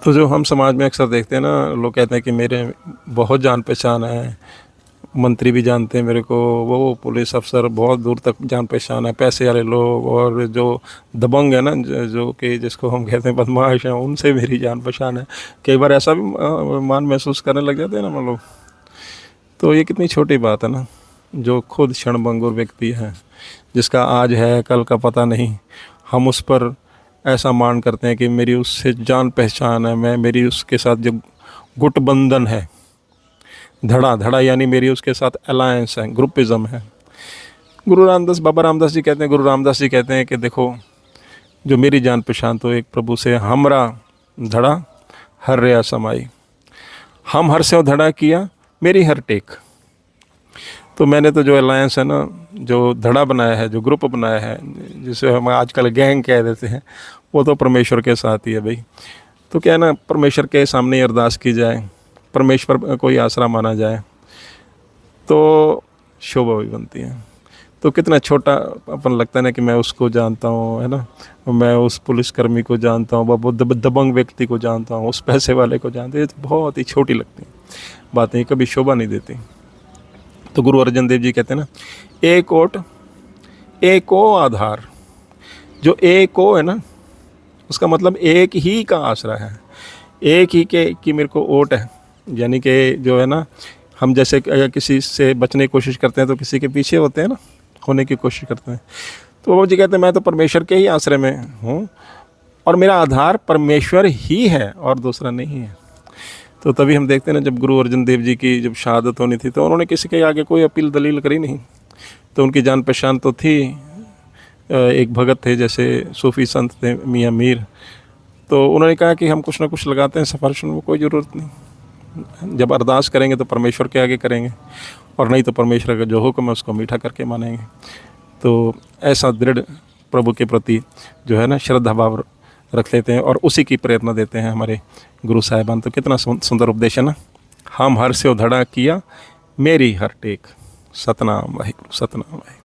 तो जो हम समाज में अक्सर देखते हैं ना, लोग कहते हैं कि मेरे बहुत जान पहचान है, मंत्री भी जानते हैं मेरे को, वो पुलिस अफसर बहुत दूर तक जान पहचान है, पैसे वाले लोग, और जो दबंग है ना, जो कि जिसको हम कहते हैं बदमाश हैं, उनसे मेरी जान पहचान है। कई बार ऐसा भी मान महसूस करने लग जाते हैं ना हम लोग। तो ये कितनी छोटी बात है ना, जो खुद क्षणभंगुर व्यक्ति है, जिसका आज है कल का पता नहीं, हम उस पर ऐसा मान करते हैं कि मेरी उससे जान पहचान है, मैं मेरी उसके साथ जो गुटबंधन है, धड़ा धड़ा यानी मेरी उसके साथ अलायंस है, ग्रुपिज़म है। बाबा रामदास जी कहते हैं, गुरु रामदास जी कहते हैं कि देखो, जो मेरी जान पहचान तो एक प्रभु से हमरा धड़ा हर रया समाई, हम हर से धड़ा किया मेरी हर टेक। तो मैंने तो जो अलायंस है ना, जो धड़ा बनाया है, जो ग्रुप बनाया है, जिसे हम आजकल गैंग कह देते हैं, वो तो परमेश्वर के साथ ही है भाई। तो क्या है ना, परमेश्वर के सामने अरदास की जाए, परमेश्वर कोई आसरा माना जाए, तो शोभा भी बनती है। तो कितना छोटा अपन लगता है ना कि मैं उसको जानता हूँ, है ना, मैं उस पुलिसकर्मी को जानता हूँ, वो दबंग व्यक्ति को जानता हूँ, उस पैसे वाले को जानते हैं। तो बहुत ही छोटी लगती हैं बातें, कभी शोभा नहीं देती। तो गुरु अर्जन देव जी कहते हैं ना, एक ओट एको आधार। जो एक ओ है ना, उसका मतलब एक ही का आसरा है, एक ही के की मेरे को ओट है। यानी कि जो है ना, हम जैसे अगर किसी से बचने की कोशिश करते हैं तो किसी के पीछे होते हैं ना, होने की कोशिश करते हैं। तो बाबा जी कहते हैं मैं तो परमेश्वर के ही आश्रय में हूँ, और मेरा आधार परमेश्वर ही है और दूसरा नहीं है। तो तभी हम देखते हैं ना, जब गुरु अर्जन देव जी की जब शहादत होनी थी, तो उन्होंने किसी के आगे कोई अपील दलील करी नहीं। तो उनकी जान पहचान तो थी, एक भगत थे, जैसे सूफ़ी संत थे मियाँ मीर, तो उन्होंने कहा कि हम कुछ ना कुछ लगाते हैं सिफारिश में, कोई ज़रूरत नहीं। जब अरदास करेंगे तो परमेश्वर के आगे करेंगे, और नहीं तो परमेश्वर का जो हुक्म है उसको मीठा करके मानेंगे। तो ऐसा दृढ़ प्रभु के प्रति जो है ना श्रद्धा भाव रख लेते हैं, और उसी की प्रेरणा देते हैं हमारे गुरु साहिबान। तो कितना सुंदर उपदेश है ना, हम हर से धड़ा किया मेरी हर टेक। सतनाम वाहिगुरु, सतनाम वाहिगुरु।